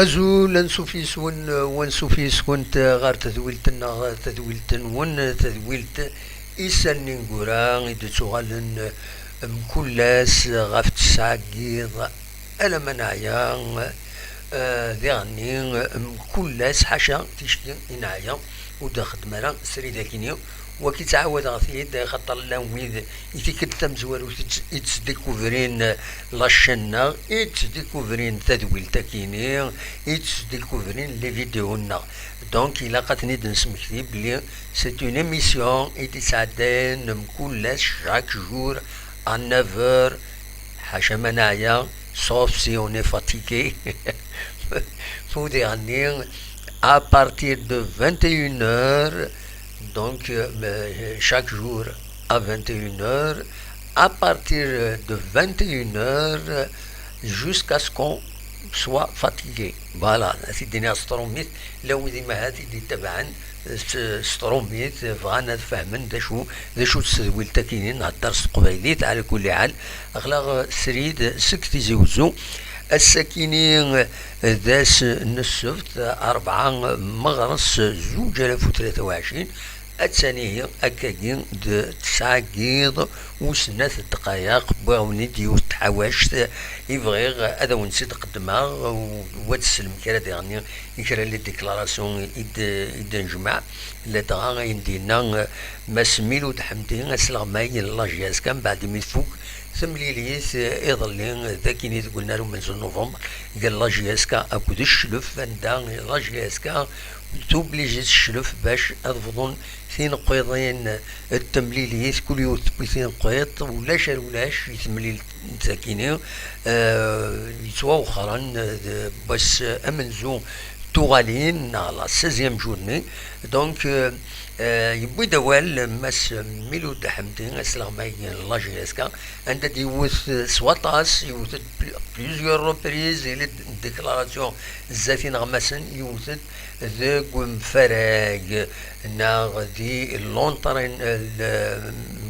أزول نسوفيس ونسوفيس كنت غار تذويلتنا تذويلتن ون تذويلت إسان نقرا إذا تغالن مكلاس غاف تساقيض ألا منايا ذي غني مكلاس حاشا تشكي إنايا ودا خدمة سريدا كينيو وكي تعاود غثيد خاطر لاويد يتيكد تمزوار يتسديكوفرين لاشنا يتسديكوفرين تدويل تاكيني يتسديكوفرين لي فيديونا دونك إلا قاتني نسمكتي بلي سي اون ايميسيون يتسعدين مكلاس شاك جور à 9h حاشا منايا sauf si on est fatigué faut dire à partir de 21h donc chaque jour à 21h à partir de 21h jusqu'à ce qu'on soit fatigué voilà سيدنا ستروميت لو ديما هذه اللي تبعا ستروميت بغانا فهمن ذا شو تسدويل تاكينين نهضر قبيليت على كل حال اغلاق سريد سكتي زوزو الساكنين ذاس السبت 4 مغرس 2023 الثانية أكاين تسعقيض وسنة دقايق بغاوني ديو تحواشت يبغي هذا ونسيت قدمها وتسلم كرا ديغني يكرا لي ديكلاراسيون إد نجمع لا دغا يندينا ما سميلو تحمدين أسلغ ماين الله جاز كان بعد ما يفوق ثمليليت يظلين ذاكيني قلنا له من نوفمبر قال لا جياسكا اكو الشلف عندها لا جياسكا توبليجي الشلف باش اضفضون ثين قيضين التمليليت كل يوم ثين قيض ولاش يتمليل ذاكيني يتوا اخرا باش امنزو توغالين على 16 جورني دونك يبوي دوال ماس ميلو دحمدين اسلغ ماين الله جيسكا عند يوث سواطاس يوث بليزيور روبريز الى ديكلاراسيون الزاتي نغمسن يوث ذا قم فراغ ناغ دي اللونطرين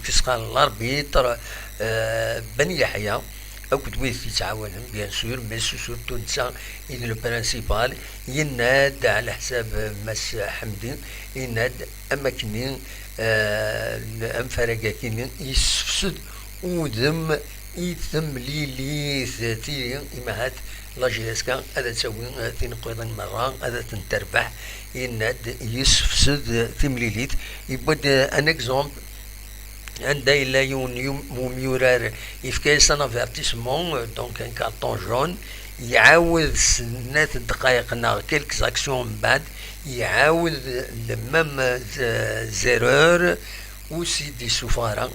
كسقال الاربيتر بني يحيى أو كدويث يتعاونهم بيان سور ميسو سورتو نتا إذن لو برانسيبال يناد على حساب ماس حمدي يناد أماكنين أم فرقاكين يسفسد ودم يثم ليليث تيري إمهات لاجيسكا هذا تسوي ثين قيضا مرة هذا تنتربح يناد يسفسد ثم ليليث يبدا ان اكزومبل عندها إلا يوم يورار يفكاس ان افيرتيسمون دونك ان كارطون جون يعاود سنة دقائق نا كيلك زاكسيون من بعد يعاود المام زيرور و سيدي سفارة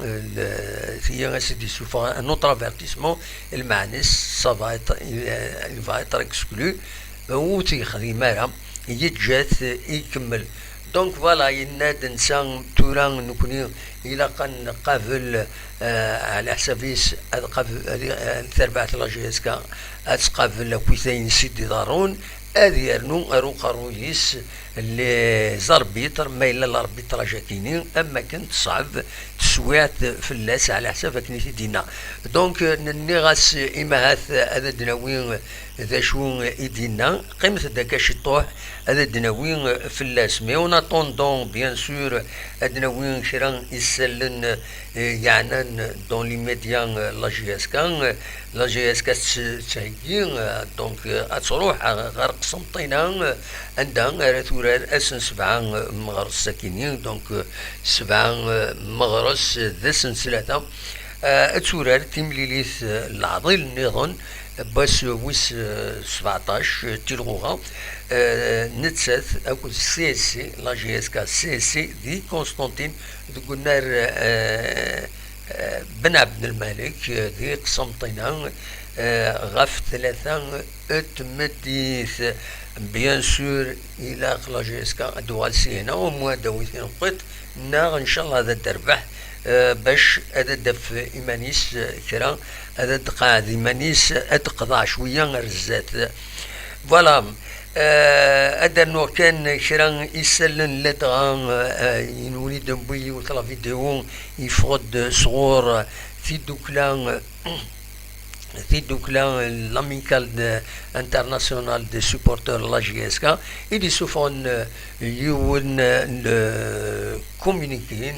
هي سيدي سفارة ان اوتر افيرتيسمون المعنس سافا فا اتر اكسكلو و تيخدي مالا يتجات يكمل دونك فوالا يناد انسان توران نكوني الى قن قافل على حسابيس قافل تربعة لاجيسكا اتقافل كويثين سيدي دارون هذه يرنو أروق الرويس اللي زربيتر ما إلا الأربيتر جاكيني أما كنت صعب تسويعت في اللاس على حساب كنيتي دينا دونك نغاس إما هذا دناوين ذا شو إدينا قيمة داك الشطوح هذا دناوين في اللاس مي اون اتوندون بيان سور دناوين شران يسلن يعني دون لي ميديان لا جي اس كان لا جي اس كان تسهيين دونك تروح غير قسنطينة عندها راتورار اسن 7 مغرس ساكنين دونك 7 مغرس ذا سلسلة تورار تيمليليث العضيل النظام باش ويس 17 تيلغوغا نتسات اكو سي اس سي لا جي اس كا سي اس سي دي كونستانتين دقنار بن عبد الملك دي قسنطينة غف 3 اتمديث بيان سور الى لا جي اس كا دوال سينا وموا دويثين قط ناغ ان شاء الله هذا تربح باش هذا دف إيمانيس كرا هذا دقاعد إيمانيس أتقضى شوية رزات فوالا هذا نوع كان كرا يسلن لدغا ينولي دنبوي وطلع فيديو يفرد صغور في دوكلا l'amical international des supporters de la GSK et ils se font communiquer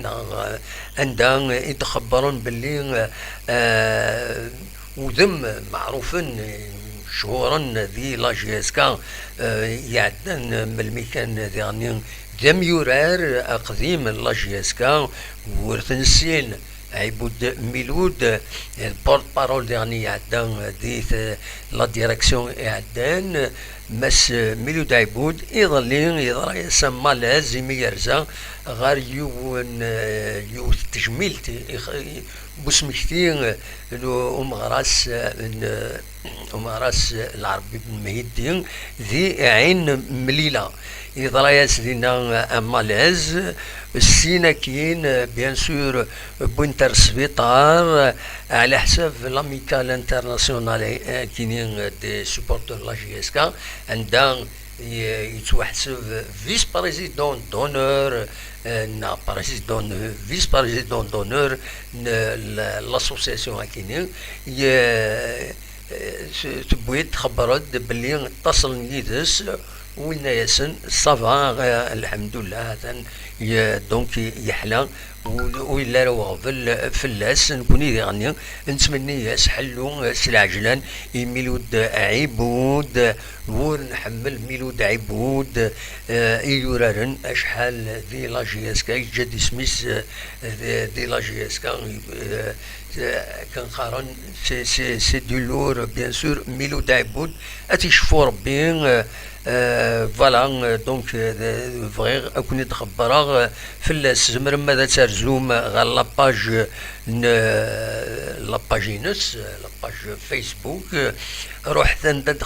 عندهم يتخبرون باللي وذم معروفين شهورا ذي لا جي اس كا يعدن من المكان ذي ذم يرار قديم لا جي اس كا ورثنسين عبود ميلود البورت بارول ديرني عدان ديث لا ديريكسيون عدان مس ميلود عبود يظل يسمى لازم يرزا غير يو تجميلتي بسمكتين أمغراس العربي بن مهيدين ذي عين مليلة يضرايس دينا مالاز السينا كاين بيان سور بوينتر سبيطار على حساب لاميكال انترناسيونال كاينين دي سوبورتور لا جي اس كا عندها يتوحسب فيس بريزيدون دونور نا بريزيدون فيس بريزيدون دونور لاسوسياسيون كاينين تبوي تخبرت بلي اتصل يدس وينا ياسن صافا الحمد لله هذا دونك يحلى ويلا راه في اللاس نكوني غني نتمنى ياس حلو سلعجلان ميلود عبود ور نحمل ميلود عبود يورارن اشحال دي لا جي اس كا جد سميس دي لا جي اس كا كان قارن سي دو لور بيان سور ميلود عبود اتيشفو ربي فوالا دونك فغير اكون يتخبر في الزمر ماذا ترزوم غير لاباج لاباجينس لاباج فيسبوك رحت عندها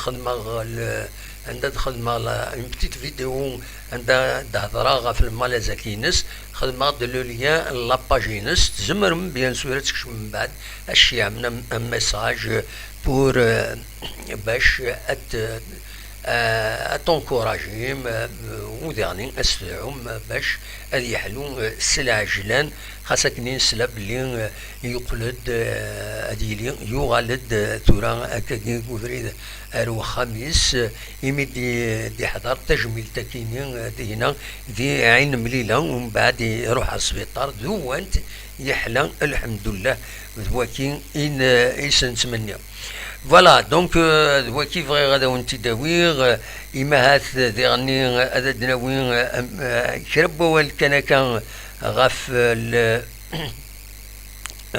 خدمة اون بتيت فيديو عندها هضرة في المالازاكينس خدمة دو لو ليان لاباجينس تزمر بيان سور تكشف من بعد اش يعملنا ان ميساج بور باش تنكوراجي وديرني اسفعهم باش هذه يحلو السلعجلان خاصة كنين سلا بلي يقلد هذه يغالد ثورا هكاكي كوفريد ارو خميس يمد دي حضر تجميل تاكيني دي هنا دي عين مليلة ومن بعد يروح على السبيطار دوانت يحلى الحمد لله ذواكي ان يسن 8 فوالا دونك وكيف غير غادا وانت داوير إما هاث ديرني هذا دناوين كربوا الكنكا غاف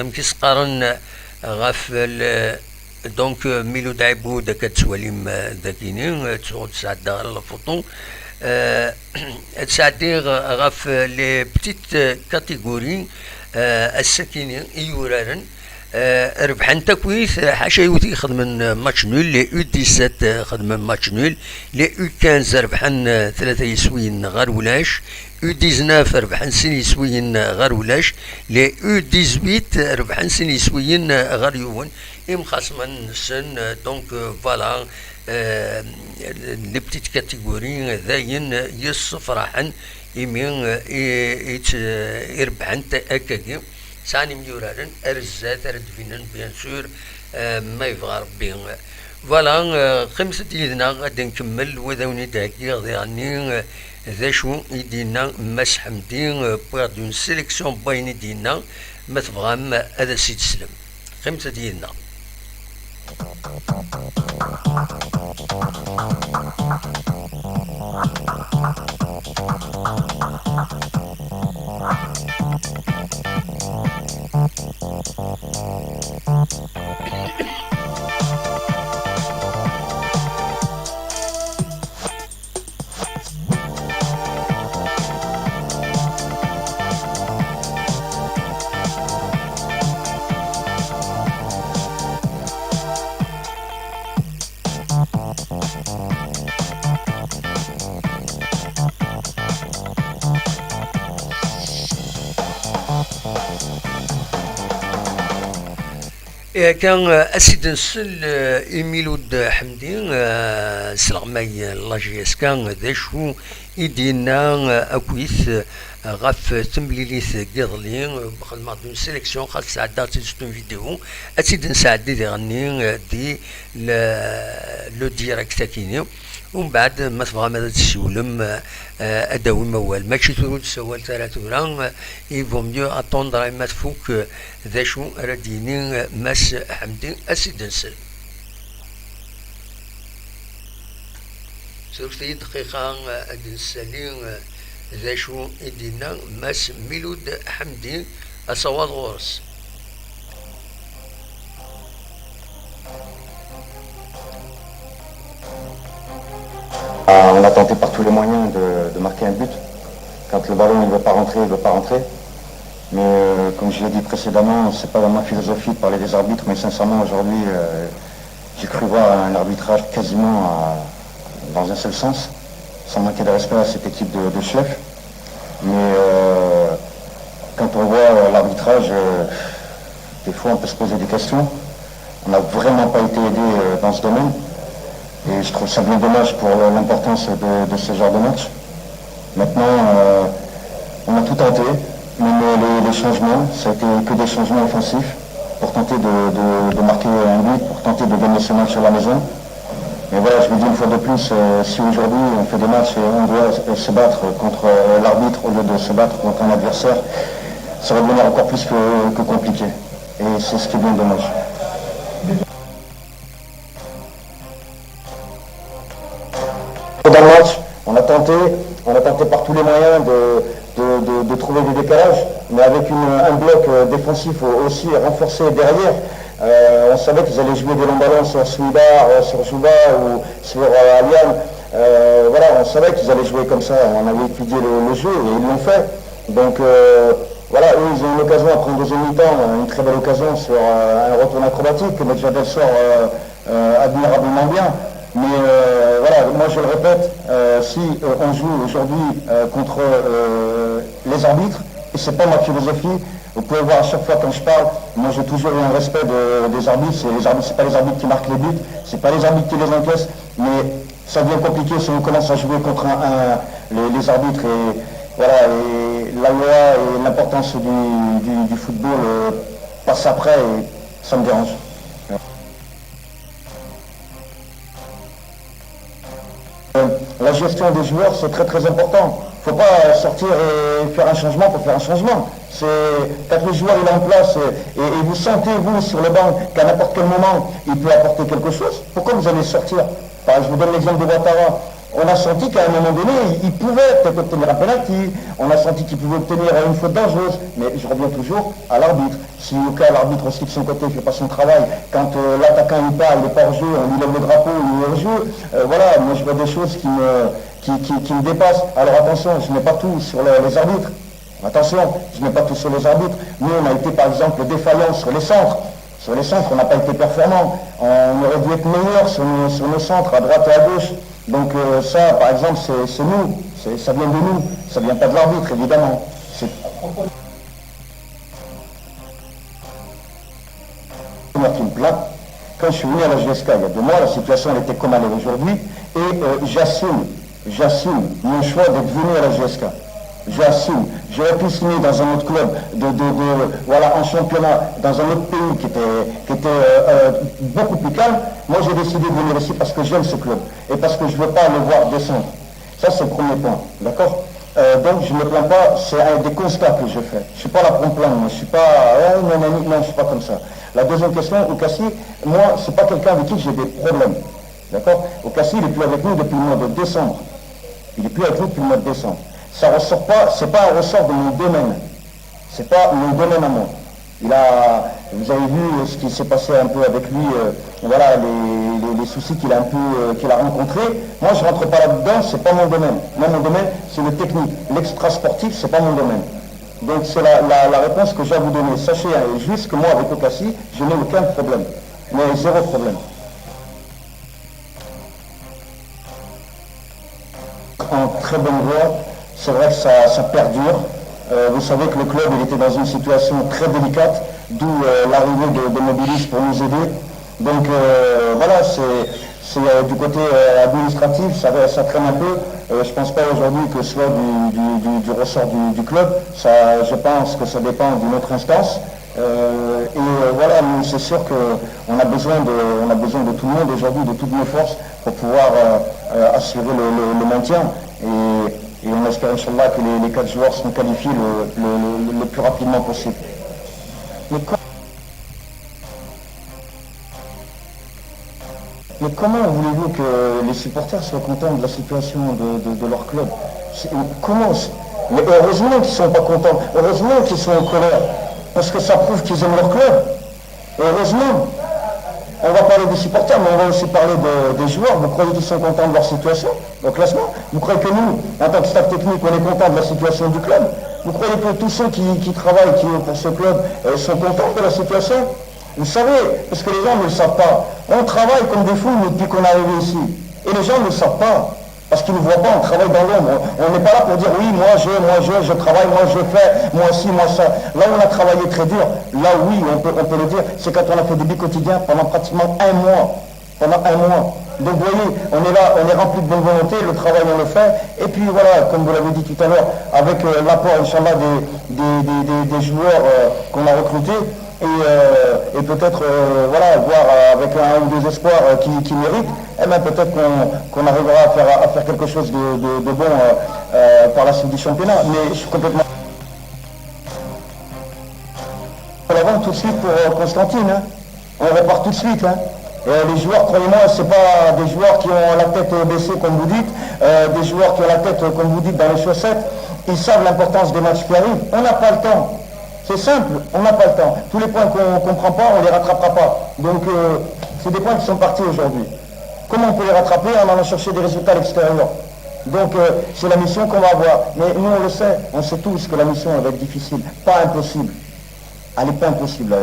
أمكس قارن غاف دونك ميلود عبود كتسواليم ذاكينين تسعود ساعة دار الفوطون تساعدي غاف لي بتيت كاتيجوري الساكنين يورارن ربحان تكويث حاشا يوتي خدمن ماتش نول لي او 17 خدمن ماتش نول لي او 15 ربحان 3 يسوين غير ولاش او 19 ربحان 6 يسوين غير ولاش لي او 18 ربحان 6 يسوين غير يوون مخاصما سن دونك فوالا لي بتيت كاتيجوري داين يصفرحن يمين يربحن هكاكي ساني ميورارن ارزات ردفينن بيان سور ما يبغى ربي فوالا خمسة يدنا غادي نكمل وذاوني داكي غادي غني ذا شو يدينا ماس حمدي بوغ دون سيليكسيون باين يدينا ما تبغام هذا سيد سلم خمسة يدنا. كان أسيد نسل إيميلود حمدي سلغماي لاجيس كان ذا شو يدينا أكويث غاف تمليليث قيضلين بخدمة دون سيليكسيون خاص ساعدات تجدون فيديو أسيد نساعد دي غني دي لو ديريكت تاكيني ومن بعد ما تبغى ماذا تسولم اداوي موال ماشي تقول تسول ثلاث ورا يفو ميو اتوندر ما تفوك ذا شو رديني ماس حمدي اسيد نسل ثلثي دقيقة نسالين ذا شو يدينا ماس ميلود حمدي أصوات غورس. On a tenté par tous les moyens de marquer un but. Quand le ballon ne veut pas rentrer, il ne veut pas rentrer. Mais comme je l'ai dit précédemment, c'est pas dans ma philosophie de parler des arbitres, mais sincèrement aujourd'hui, j'ai cru voir un arbitrage quasiment dans un seul sens, sans manquer de respect à cette équipe de chefs. Mais quand on voit l'arbitrage, des fois on peut se poser des questions. On n'a vraiment pas été aidé dans ce domaine. Et je trouve ça bien dommage pour l'importance de ce genre de match. Maintenant, on a tout tenté, même les changements, ça a été que des changements offensifs pour tenter de marquer un but, pour tenter de gagner ce match sur la maison. Mais voilà, je vous dis une fois de plus, si aujourd'hui on fait des matchs et on doit se battre contre l'arbitre au lieu de se battre contre un adversaire, ça va devenir encore plus que compliqué. Et c'est ce qui est bien dommage. Dans le match, on a tenté par tous les moyens de trouver des décalages, mais avec un bloc défensif aussi renforcé derrière. On savait qu'ils allaient jouer des longs ballons sur Souidar, sur Jouba ou sur Alian. Voilà, on savait qu'ils allaient jouer comme ça. On avait étudié le jeu et ils l'ont fait. Donc voilà, eux ils ont une occasion après en deuxième mi-temps, une très belle occasion sur un retour acrobatique que Medjadel sort admirablement bien. Mais voilà, moi je le répète, si on joue aujourd'hui contre les arbitres, et c'est pas ma philosophie, vous pouvez voir à chaque fois quand je parle, moi j'ai toujours eu un respect des arbitres, c'est pas les arbitres qui marquent les buts, c'est pas les arbitres qui les encaissent, mais ça devient compliqué si on commence à jouer contre les arbitres et voilà, et la loi et l'importance du football passe après et ça me dérange. La gestion des joueurs, c'est très très important. Il ne faut pas sortir et faire un changement pour faire un changement. Quand le joueur il est en place et vous sentez, vous, sur le banc, qu'à n'importe quel moment, il peut apporter quelque chose, pourquoi vous allez sortir? Je vous donne l'exemple de Ouattara. On a senti qu'à un moment donné, il pouvait peut-être obtenir un penalty, on a senti qu'il pouvait obtenir une faute dangereuse, mais je reviens toujours à l'arbitre. Si au cas l'arbitre aussi de son côté ne fait pas son travail, quand l'attaquant il part, il n'est pas hors jeu, on lui lève le drapeau, il est hors jeu, voilà, moi je vois des choses qui me dépassent. Alors attention, je ne mets pas tout sur les arbitres. Attention, je ne mets pas tout sur les arbitres. Nous on a été par exemple défaillants sur les centres. Sur les centres, on n'a pas été performants. On aurait dû être meilleurs sur nos centres, à droite et à gauche. Donc ça, par exemple, c'est nous, ça vient de nous, ça vient pas de l'arbitre, évidemment. C'est une plaque. quand je suis venu à la GSK il y a 2 mois, la situation elle était comme elle est aujourd'hui, et j'assume mon choix d'être venu à la GSK. J'assume. J'aurais pu signer dans un autre club, voilà, en championnat, dans un autre pays qui était beaucoup plus calme. Moi, j'ai décidé de venir ici parce que j'aime ce club et parce que je ne veux pas le voir descendre. Ça, c'est le premier point. D'accord. Donc, je ne me plains pas. C'est un des constats que je fais. Je ne suis pas là pour me plaindre. Je ne suis pas... non, je ne suis pas comme ça. La deuxième question, Okassi, moi, ce n'est pas quelqu'un avec qui j'ai des problèmes. D'accord. Okassi, il n'est plus avec nous depuis le mois de décembre. Il n'est plus avec nous depuis le mois de décembre. Ça ressort pas, c'est pas un ressort de mon domaine. C'est pas mon domaine à moi. Vous avez vu ce qui s'est passé un peu avec lui, voilà, les soucis qu'il a rencontrés. Moi, je rentre pas là-dedans, c'est pas mon domaine. Moi, mon domaine, c'est le technique. L'extra-sportif, c'est pas mon domaine. Donc, c'est la réponse que j'ai à vous donner. Sachez juste que moi, avec Okassi, je n'ai aucun problème. Mais zéro problème. En très bonne voie. C'est vrai que ça perdure. Vous savez que le club il était dans une situation très délicate, d'où l'arrivée de Mobilis pour nous aider. Donc voilà, c'est du côté administratif, ça traîne un peu. Je ne pense pas aujourd'hui que ce soit du ressort du club. Je pense que ça dépend d'une autre instance. Voilà, nous c'est sûr qu'on a besoin de tout le monde aujourd'hui, de toutes nos forces pour pouvoir assurer le maintien. Et on espère, Inch'Allah, que les 4 joueurs seront qualifiés le plus rapidement possible. Mais comment voulez-vous que les supporters soient contents de la situation de leur club? Mais heureusement qu'ils ne sont pas contents, heureusement qu'ils sont en colère, parce que ça prouve qu'ils aiment leur club. Heureusement. On va parler des supporters, mais on va aussi parler des joueurs. Vous croyez qu'ils sont contents de leur situation, au classement? Vous croyez que nous, en tant que staff technique, on est contents de la situation du club? Vous croyez que tous ceux qui travaillent pour ce club sont contents de la situation? Vous savez, parce que les gens ne le savent pas. On travaille comme des fous depuis qu'on est arrivé ici. Et les gens ne le savent pas. Parce qu'ils ne voient pas, on travaille dans l'ombre. On n'est pas là pour dire oui, moi je travaille, moi je fais, moi ci, moi ça. Là où on a travaillé très dur, là oui, on peut le dire, c'est quand on a fait des buts quotidiens pendant pratiquement un mois. Pendant un mois. Donc vous voyez, on est là, on est rempli de bonne volonté, le travail on le fait. Et puis voilà, comme vous l'avez dit tout à l'heure, avec l'apport, Inch'Allah, des joueurs qu'on a recrutés, et peut-être voilà, voir avec un ou deux espoirs qui méritent, et bien peut-être qu'on arrivera à faire quelque chose de bon par la suite du championnat. Mais je suis complètement... On la vend tout de suite pour Constantine, hein. On repart tout de suite. Hein. Les joueurs, croyez-moi, ce n'est pas des joueurs qui ont la tête baissée comme vous dites, des joueurs qui ont la tête, comme vous dites, dans les chaussettes. Ils savent l'importance des matchs qui arrivent. On n'a pas le temps. C'est simple, on n'a pas le temps. Tous les points qu'on ne prend pas, on ne les rattrapera pas. Donc, c'est des points qui sont partis aujourd'hui. Comment on peut les rattraper en allant chercher des résultats à l'extérieur? Donc, c'est la mission qu'on va avoir. Mais nous, on le sait. On sait tous que la mission, elle va être difficile. Pas impossible. Elle n'est pas impossible,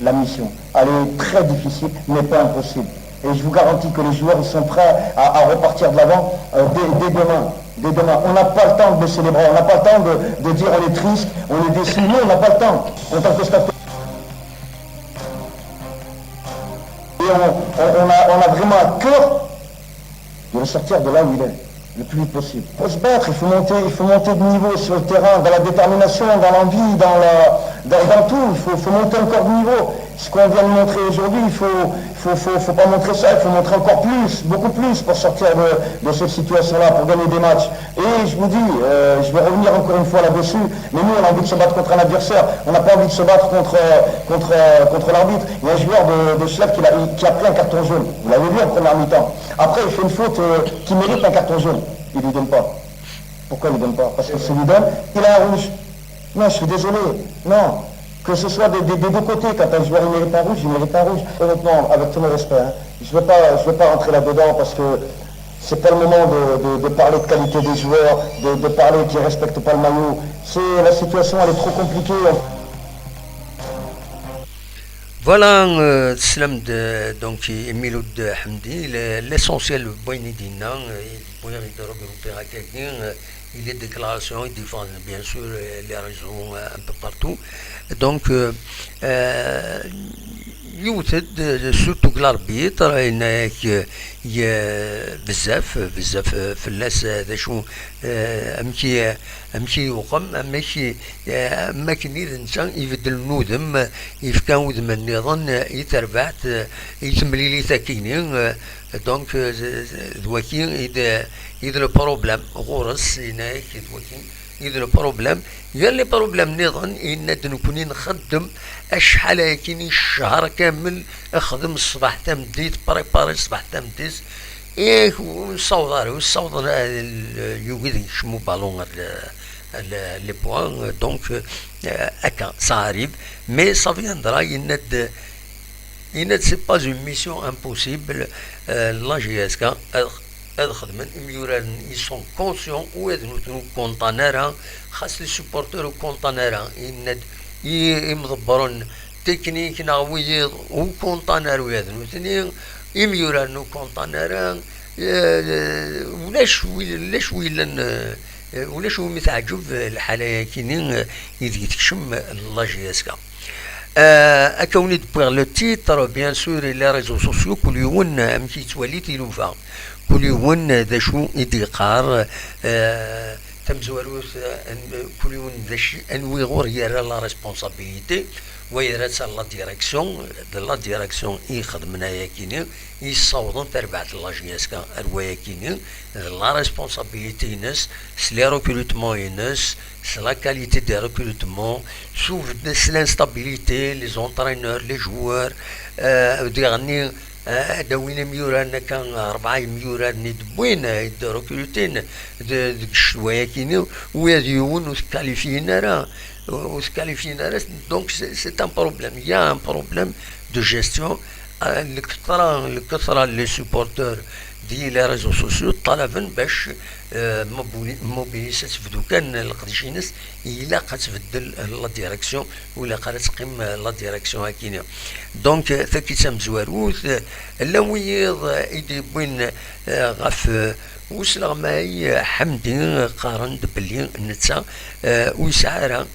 la mission. Elle est très difficile, mais pas impossible. Et je vous garantis que les joueurs, ils sont prêts à repartir de l'avant dès demain. Dès demain. On n'a pas le temps de baisser les bras, on n'a pas le temps de dire on est triste, on est déçu. Non, on n'a pas le temps. En tant que staff. Et on a vraiment à cœur de le sortir de là où il est, le plus vite possible. Il faut se battre, il faut monter de niveau sur le terrain, dans la détermination, dans l'envie, dans tout. Il faut monter encore de niveau. Ce qu'on vient de montrer aujourd'hui, il faut pas montrer ça, il faut montrer encore plus, beaucoup plus pour sortir de cette situation-là, pour gagner des matchs. Et je vous dis, je vais revenir encore une fois là-dessus, mais nous on a envie de se battre contre un adversaire, on n'a pas envie de se battre contre l'arbitre. Il y a un joueur de Schlepp qui a pris un carton jaune, vous l'avez vu en première mi-temps. Après il fait une faute qui mérite un carton jaune, il ne lui donne pas. Pourquoi il ne lui donne pas? Parce que s'il lui donne, il a un rouge. Non, je suis désolé, non. Que ce soit des deux côtés, quand un joueur il mérite un rouge, il mérite un rouge. Honnêtement, avec tout mon respect, hein, je ne veux pas rentrer là-dedans parce que c'est pas le moment de parler de qualité des joueurs, de parler qu'ils ne respectent pas le maillot. La situation, elle est trop compliquée. Voilà, Slam donc Miloud Hamdi, l'essentiel point d'Ina, point de regrouper à quelqu'un, il est déclaration, il défend bien sûr les raisons un peu partout. Donc, يوجد سورتو الاربيط راه هناك بزاف فلاس ذا شو امشي يوقم اما كني الانسان يبدل نودم يفكا ودم النظام يتربعت يتملي لي ثاكيني دونك ذوكي اذا البروبليم غورس هناك ذوكي إذا البروبليم قال لي بروبليم نظن إن نكوني نخدم أشحال هاكين الشهر كامل أخدم الصباح تمديت بريباري الصباح تمديت إيه ونصوض يوجد شمو بالون لي بوان دونك هكا صاريب مي صا فيندرا سي با اون ميسيون امبوسيبل لا جي اس كا هذا خدمن ميوران يسون كونسيون وهذا نوتنو كونطانيرا خاص لي سوبورتور كونطانيرا يمضبرون تكنيك ناوي وكونطانير وهذا نوتني يميوران كونطانيرا ولاش ولاش متعجب الحالة كينين يدي تكشم لا جي اس كا اكوني دبوغ لو تيتر بيان سور لي ريزو سوسيو كل يوم امشي تولي تيلوفا كل يوم ذا شو إدقار تمزوروث كل يوم ذا شيء أنوي غور يرى لا ريسبونسابيليتي ويرى لا ديريكسيون يخدمنا ياكيني يصوضون تربعة لا جياسكا الواياكيني لا ريسبونسابيليتي ناس سلي ريكروتمون ينس سلا كاليتي دي ريكروتمون سوف لانستابيليتي لي زونترينور لي جوار ديغني داوين ميوران كان 4 ميوران ندبوين ريكروتين شويه كينو ويديون وسكاليفينا راه دونك سي ان بروبليم يا ان بروبليم دو جيستيون الكثره لي سوبورتور دي لي ريزو سوسيو طلبا باش موبيليسات تبدو كان القديشينس الا قتبدل لا ديريكسيون ولا قالت تقيم لا ديريكسيون هاكينيا دونك ثاكي تمزواروث اللويض ايدي بوين غاف وسلا ماي حمدي قارن بلي نتا ويسعى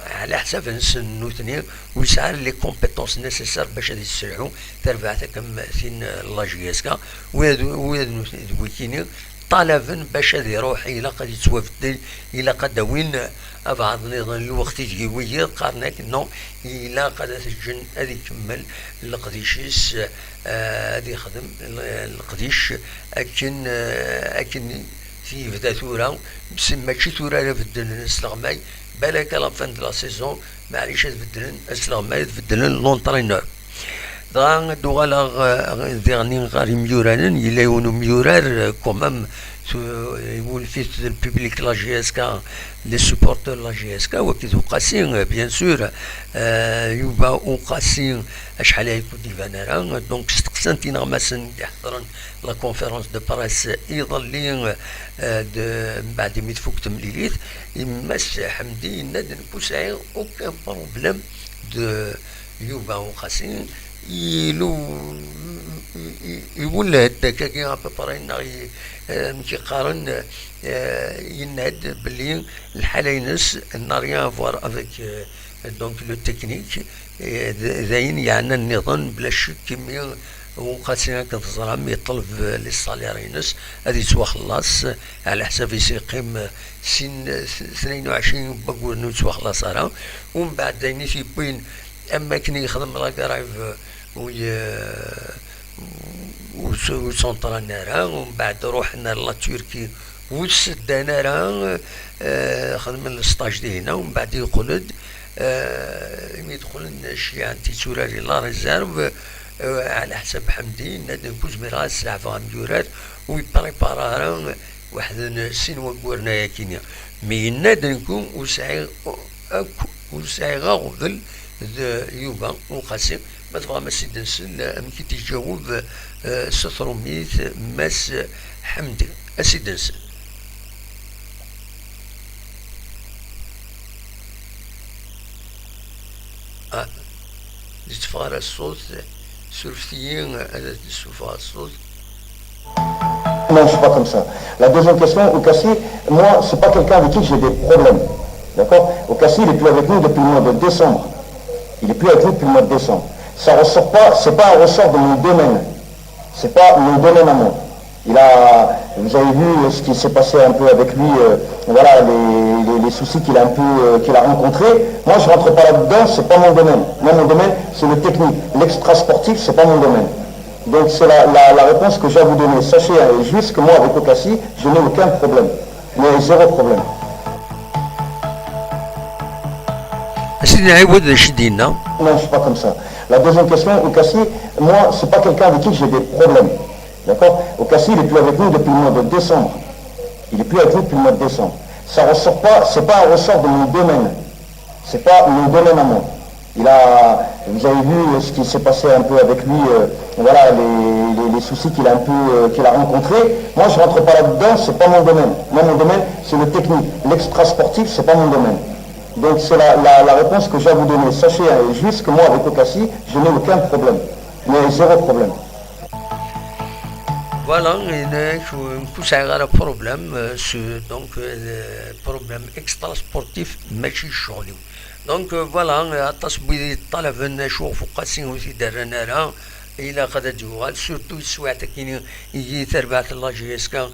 على حساب نوثني ويسعى لي كومبيتونس نيسيسار باش هادي يسرعو تربعتها كم ثين لا جياسكا وهذا ويكيني طلبا باش هذا يروح الى قد يتوافد الى قد وين بعض النظام الوقت يجي ويا قارناك نو الى قد تسجن هذه يكمل القديشيس هذه يخدم القديش اكن في بدا ثوره بس ماشي ثوره لا بدل السلغماي بالك لا فان لا سيزون معليش تبدلن السلغماي تبدلن لونترينور دغا دوغالا ديغني غاري ميورانن يلا يونو ميورار كومام يقول في الببليك لا جي اس كا لي سوبورتور لا جي اس كا وكيدو قاسين بيان سور يوبا وقاسين شحال يكون ديفانارا دونك استقسنتينا مثلا يحضرن لا كونفيرونس دو بريس يظلين بعد ما تفوكت مليليت يمس حمدي ندن بوسعي اوكان بروبليم دو يوبا وقاسين يقول هداك كي ابرينا مشي قارن ينهد بلي الحالينس ناريان فوار افيك دونك لو تكنيك زين يعني النظام بلا شك كمية وقاسين كتزرع يطلب لي ساليرينس هادي توا خلاص على حساب يقيم سن 22 بقول نو توا خلاص راه ومن بعد دايني في بين اما كني يخدم لا كرايف وسونطرالنا راه ومن بعد روحنا لا تركي وسدانا راه خدم السطاج ديالنا ومن بعد يقولد يدخل شي تيتوراري لا ريزيرف على حساب حمدي نادن كوزميرا السلعة فهم يورات ويبريبارا واحد سين وقورنا ياكينيا مي نادن كون وسعي غاغذل يوبا وقاسم ما تبغى ما سيدنسل مكي تجاوب ستروميث ماس حمدي اسيدنسل تفغر الصوت سورفتيين هذا تشوفها الصوت. Non, je suis pas comme ça. La deuxième question, Okassi, moi, c'est pas quelqu'un avec qui j'ai des problèmes. D'accord? Okassi, il est plus avec nous depuis le mois de décembre. Il est plus avec nous depuis le mois de décembre. Ça ressort pas, c'est pas un ressort de mon domaine. C'est pas mon domaine à moi. Vous avez vu ce qui s'est passé un peu avec lui, voilà, les soucis qu'il a rencontrés. Moi, je rentre pas là-dedans, c'est pas mon domaine. Moi, mon domaine, c'est le technique. L'extra-sportif, c'est pas mon domaine. Donc, c'est la réponse que j'ai à vous donner. Sachez, juste que moi, avec Okassi, je n'ai aucun problème. Mais zéro problème. Non, je suis pas comme ça. La deuxième question, Okassi, moi, c'est pas quelqu'un avec qui j'ai des problèmes. D'accord? Okassi, il est plus avec nous depuis le mois de décembre. Il est plus avec nous depuis le mois de décembre. Ça ressort pas, c'est pas un ressort de mon domaine. C'est pas mon domaine à moi. Vous avez vu ce qui s'est passé un peu avec lui, voilà, les soucis qu'il a rencontrés. Moi, je rentre pas là-dedans, c'est pas mon domaine. Moi, mon domaine, c'est le technique. L'extra-sportif, c'est pas mon domaine. Donc, c'est la réponse que j'ai à vous donner. Sachez, juste que moi, avec Okassi, je n'ai aucun problème. Mais zéro problème. Voilà, il y a un problème, donc le problème extra-sportif, ماشي شغلي. دونك فوالا التصويت طلب نشوف قاسين في درنا لها الى قد جوال سورتو السواعت كاين يجي تربعة لاجيسكا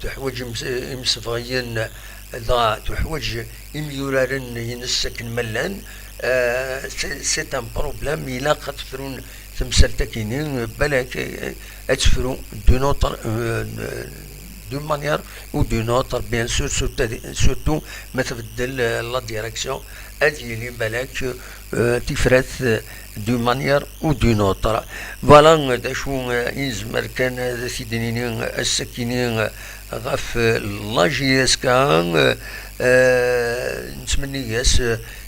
تحوج مصفغيين تحوج يميورارن ينسك الملان سي ان بروبليم الى قد فرون تمثل تكينين بالك اتفرون دو نوتر d'une manière ou d'une autre, bien sûr, surtout mettre la direction اللي بالك تفرت d'une manière ou d'une autre. Voilà داشو يزمر كان سيدنين السكينين غف لاجيس كان نتمنى ياس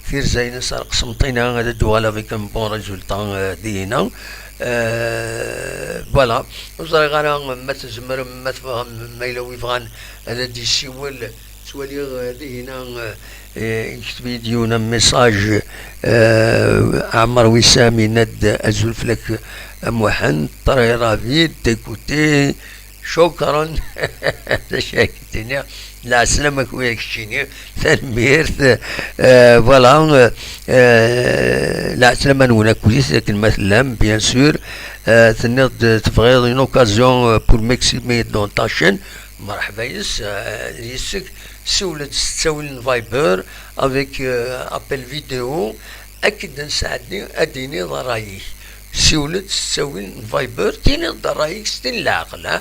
كثير زين صار قسمطينا هذا الدوال avec un bon résultat دينا. فوالا وصار غانا ما تزمر ما تفهم ما يلوي فغان هذا دي السيول سوالي غادي هنا يكتب يديونا ميساج عمر وسامي ند الزلف لك موحن طري رافيد تيكوتي شكرا شاكتني لا سلامك وياك شيني تنميرت فوالا لا سلامة نونا كويس لكن مثلا بيان سور تنض تفغيض اون اوكازيون بور ماكسيمي دون تاشين مرحبا يسك سولت تساول فايبر افيك ابل فيديو اكيد نساعدني اديني ضرايك سولت تساول فايبر تيني ضرايك ستين العقل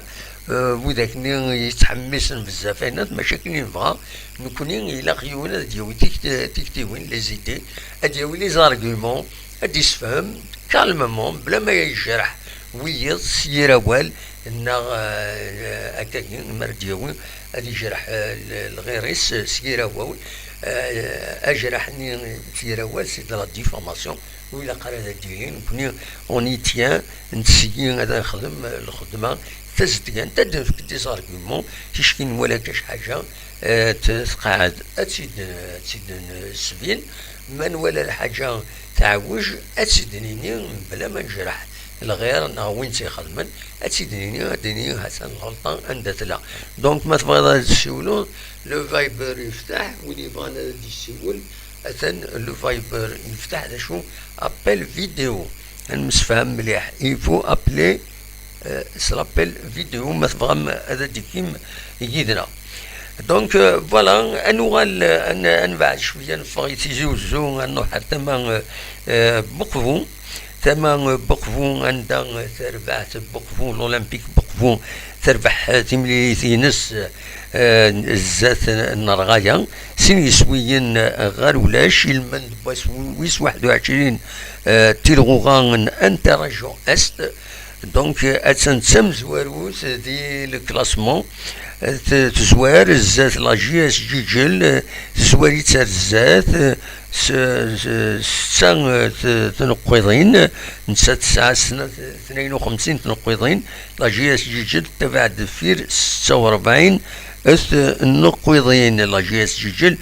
وذاك يتحمسن بزاف انا ماشي نبغى نكوني الى خيونا ديالي تكتيوين لي زيدي ديالي لي زارغيومون ادي يسفهم كالمومون بلا ما يجرح ويض سيراوال ان هكاك مرديوي ادي يجرح الغيريس سيراوال اجرحني سيراوال سي دو لا ديفورماسيون وإلا قرا ديالي نكوني اوني تيان نسيي هذا نخدم الخدمه تزديان تدير في دي زارغيومون تشكين ولا كاش حاجه تقعد تسيد السبيل من ولا الحاجه تعوج تسيدنيني بلا ما نجرح الغير انه وين تيخدمن تسيدنيني اديني حسن غلطه عندها لا دونك ما تبغى تسولو لو فايبر يفتح وين يبغى يسول اثن لو فايبر يفتح هذا شو ابل فيديو المسفهم مليح يفو ابلي سلابيل فيديو ما تبغى هذا ديكيم يجينا دونك فوالا انوغال انواع شويه نفغي تيزوزو انه حتى ما بقفو ثما بقفو عندها تربح بقفو الاولمبيك بقفو تربح تملي تينس الزات النرغايا سين يسويين غير ولاش المن ويس 21 تيلغوغان انتراجو است دونك اتسنتسم زواروس دي الكلاسمون تزوار الزات لاجياس جيجل تزواري تسار الزات ستة تنقيضين نسا 9 سنة 52 تنقيضين لاجياس جيجل تبع دفير 46 النقيضين لاجياس جيجل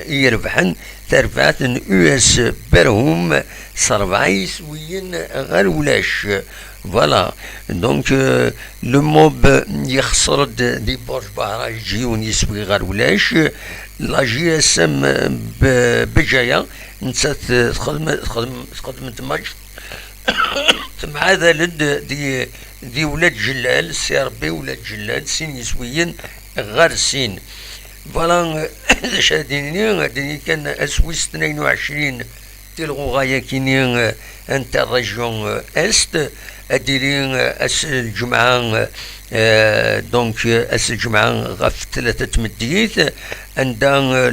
يربحن تربعت US برهم سربعيس وين غير ولاش فوالا. دونك لو موب يخسر دي برج بحرا يجيون يسوي غير ولاش. لا جي اس ام بجايه نسات تخدم تماج مع ذلك دي ولاد جلال سي ربي ولاد جلال سين يسويين غير سين فوالا. هاديني كان اسويس 22 تلغو غاية كيني انت ريجيون است اديري اس الجمعة دونك اس الجمعة غف 3 تمديت عندها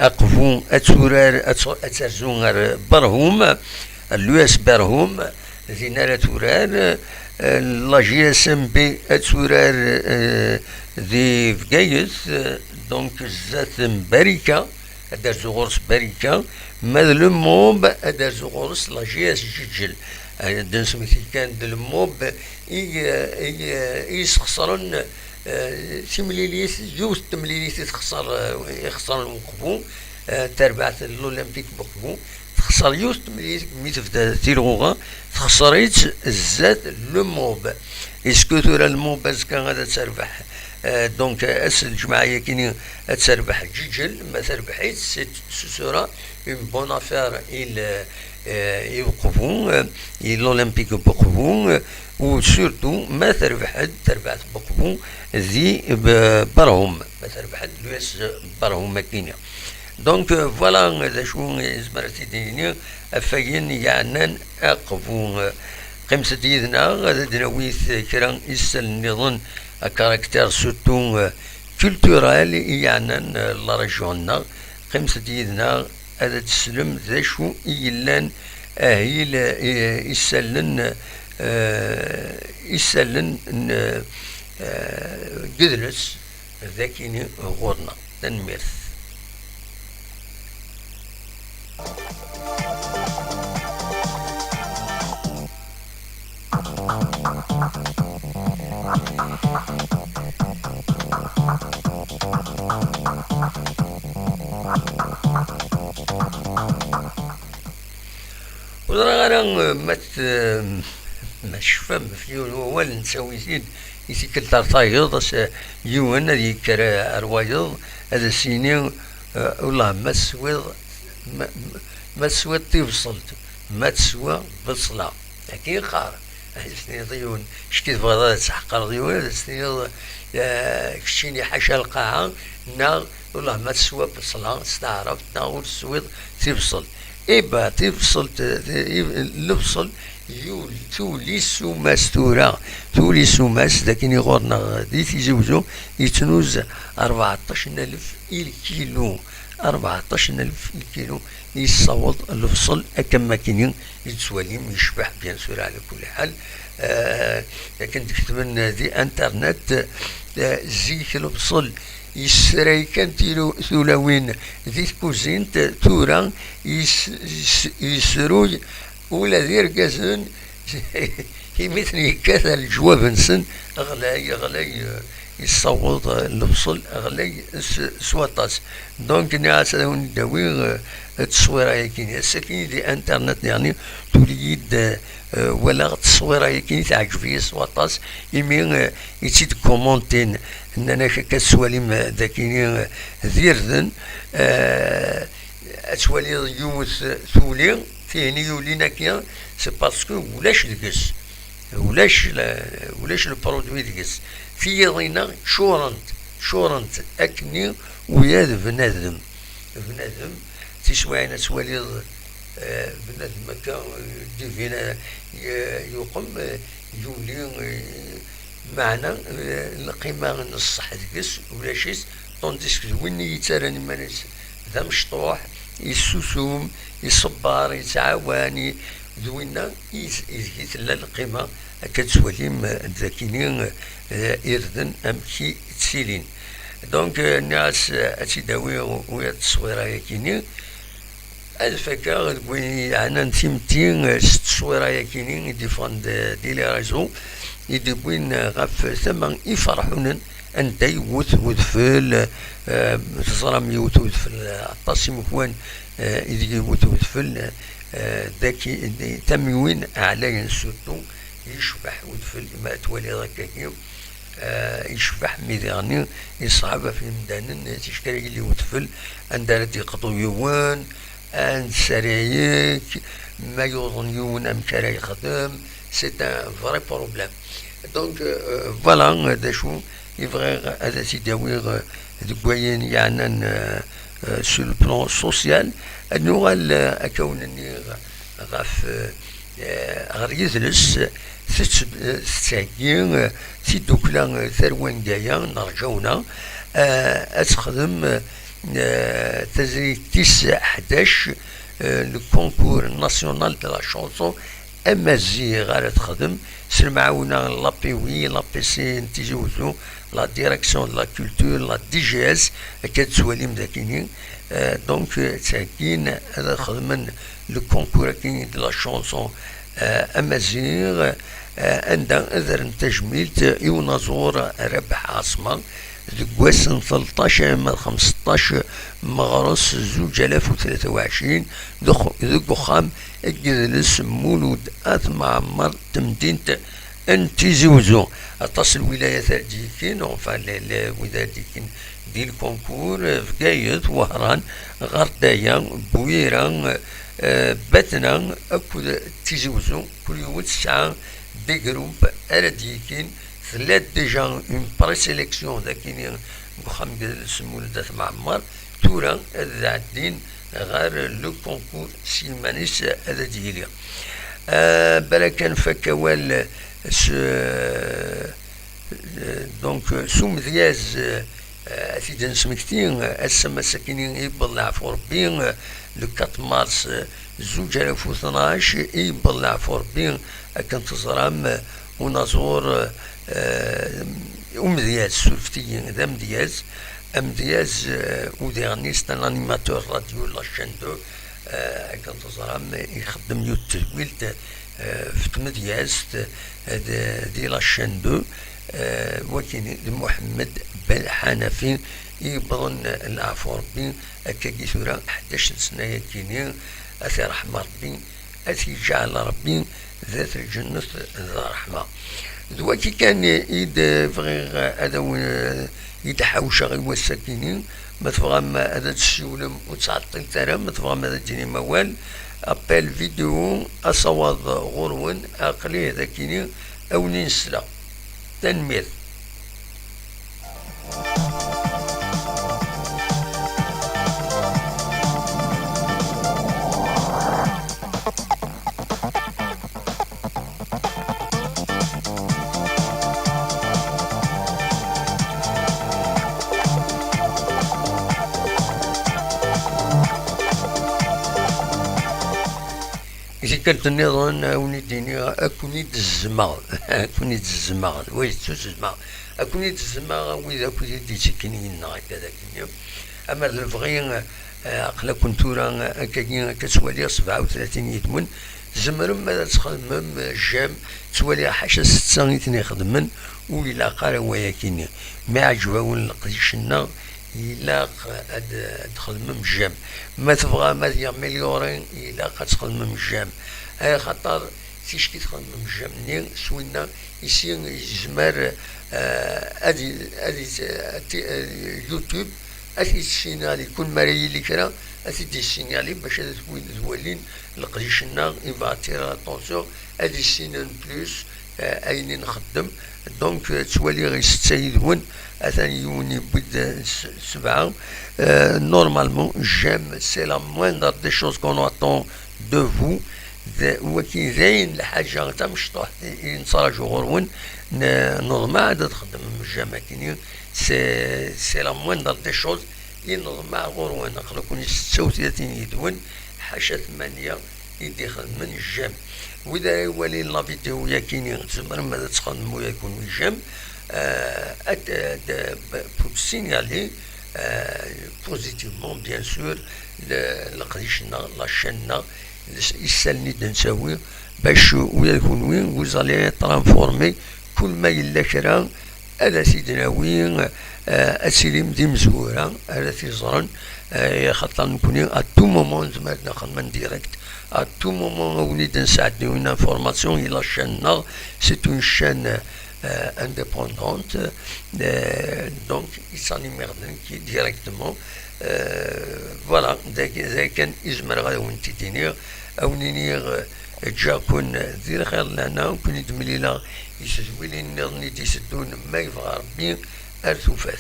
اقفو اتورار اترزون برهم اليو اس برهم ذينا تورار لا جي اس ام بي اتورار ذي فقايث دونك زات مباركة ادار زغورس باركة ماذا الموب ادار زغورس لا جي اس جيجل دنس مثل كان الموب يسخسرن سيمليليس جوز تمليليس يخسر المقبو تربعت الأولمبيك بقبو تخسر يوز تمليليس ميتف تيلغوغا تخسريت الزاد لو موب اسكو ثورا الموب كان غادا تربح دونك اس الجماعة كيني تربح جيجل ما تربحيت سورا اون بون افير يوقفون الأولمبيك بقبو وسورتو ما تربحت بقبو ذي برهم ما تربحت لويس برهم كينيا. دونك فوالا ذا شو زمرتي ديني افاين يعني اقفو قمسة يدنا غادا دناويث كرا يسال نظن كاركتير سورتو كولتورال يعني لا ريجيوننا قمسة يدنا هذا تسلم ذا شو يلان هي يسلن قدرس ذاكيني غورنا تنميرث. ورانا ما شفم في هو اللي نسوي زيد يسكل ترطايض يونا ذيك روايض هذا سيني والله ما سوى تفصلت ما تسوى بصلة لكن قار سني ضيون شكيت بغضا تحقر ضيون سني كشيني حاشا القاعة نا والله ما تسوى بصلة استعرفت نا تسوى تفصل إبا تفصل الفصل تولي سوماس تورا تولي سوماس لكن يغورنا غادي تيزوجو يتنوز 14,000 الكيلو 14,000 الكيلو يصوت الفصل أكما كاينين يتسواليم يشبح بيان سور على كل حال. لكن تكتب دي انترنت زيك الفصل يسري كان ثلاوين ذي كوزين تورا يسروي ولا ذير كازن يمثني كذا الجواب نسن أغلي يصوت الفصل أغلي سواتاس. دونك ناس هون داوي التصوير هيكين السكين دي انترنت يعني تريد ولا تصوير هيكين تعجبي سواتاس يمين يتيد كومونتين اننا كسواليم ذاكيني ذيرذن اسوالي يوث ثولي ثاني يولينا كيا سي باسكو ولاش دكس ولاش البرودوي دكس في ضينا شورنت اكني ويا بنادم تسوينا سوالي بنادم كان ديفينا يقوم يولي معنا القيمة الصح دكس ولا شيء طونديسك وين يتراني مانيس ذا مشطوح يسوسوم يصبر يتعاوني ذوينا يتلا القيمة كتسواليم ذاكينين إردن أمكي تسيلين. دونك الناس أتداوي ويا التصويرة يكيني الفكرة تقولي عنا نتيمتين التصويرة يكيني ديفاند دي لي ريزو يدبوين غاف ثمن يفرحون أنت يوث ودفل تزرم يوث ودفل عطاسي مكوان إذا يوث ودفل ذاكي تموين أعلى سورتو يشبح ودفل ما تولي ذاك يشبح ميداني يصعب في مدان تشكري اللي ودفل أن دارت يقطو يوان أن سرايك ما يوضن يوان أم كرا يخدم سي ان فري بروبليم دونك فوالا هذا شو يبغي هذا تداوير دكوين يعني سو لو بلان سوسيال انو اكونني غاف غير يجلس تساكين دوكلا ثروان كايا نرجونا تخدم تزري 11 لو كونكور ناسيونال دو لا شونسون امازيغ غير تخدم سمعونا لابي وي لابي سي تيجوزو لا ديريكسيون دو لا كولتور لا دي جي اس كتسوالي مذاكينين دونك تساكين هذا خدمن لو كونكور كاين دو لا شونسون امازيغ عندها اذر تجميلت يونازور ربح عاصمه دكواسن 13 من 15 مغرس 2023 ذوك خام الجلس مولود معمر تمدينة انتي زوزو اتصل ولايات ديكين وفان الولايات ديكين دي الكونكور فقايت وهران غردايا بويران باتنا اكو تيزوزو كل يوم 9 دي جروب ارديكين ثلاث ديجا اون بريسيليكسيون ذاكين بخام جلس مولودات معمر تورا هذا الدين غير لو كونكور سيمانيس هذا ديالي بلا كان فكوال دونك سو مذياز سيدنا سمكتين السما ساكنين يبلع في ربي لو 4 مارس 2012 يبلع في ربي كانت تزرام ونازور مذياز سولفتيين ذا مذياز امدياز وديرنيست ان انيماتور راديو لا شين دو كان تزرام يخدم يوتيوب في تمدياز دي لا شين دو وكين محمد بن حنفي يبرن العفو ربي كي ثورا 11 سنه كينين اثي رحمه ربي اثي جعل ربي ذات الجنه ذا رحمه دلوقتي كان يد فغير هذا يتحوش غير والساكنين ما تفهم هذا الشيولم وتعطل ترى ما تفهم هذا تجيني موال ابل فيديو اصوات غرون اقلي هذا كيني او ننسلا تنمير إذا كانت النظام ونيديني أكونيد الزمار أكونيد الزمار ويتو الزمار أكونيد الزمار وإذا كنت تسكنين هكذا كنيا أما الفغي أقلا كنتورا كاين كتوالي 37 يدمن زمر ماذا تخدم جام توالي حاشا 6 يخدمن وإلا قال ويا كينيا ما عجباون لقيشنا إلا تخدم جام ما تبغى ما مليورين إلا تخدم جام أي خاطر فيش كي تخدم جام نين سوينا يصير يزمر أدي يوتيوب أثي السينالي كل مرة اللي كرا أثي دي السينالي باش تولين لقيشنا يبعتير اتونسيون أدي السينال بلوس أين نخدم دونك توالي غير 6 يدون أثاني يوني بد 7 normalement j'aime c'est la moindre des choses qu'on attend de vous وكي زين الحاجة تا مش طاح ينصرجو غرون نورمال عاد تخدم الجامعة كيني سي لا موندر دي شوز نورمال غرون نقدر كون 36 يدون حاشا 8 يدي خدم من الجام وإذا يولي لا فيديو يا كيني تزمر ماذا تخدمو يكون الجام pour signaler positivement bien sûr لقديشنا لا شنا يسالني نساوي باش ويا يكون وين vous allez transformer كل ما يلا كرا على سيدنا وين السلم دي مزورة على تيزرن خاطر نكوني ا تو مومون زعما نخدم ديريكت ا تو مومون وليد نساعدني وين انفورماسيون الى شان سي اون شان indépendante, donc il s'animère directement. Voilà, إذا كان يزمر غير وانت تنير أو نير جا كون دير خير لنا وكون يدمليلا يسزويلي نظني تيسدون ما يبغى ربي أرثوفات.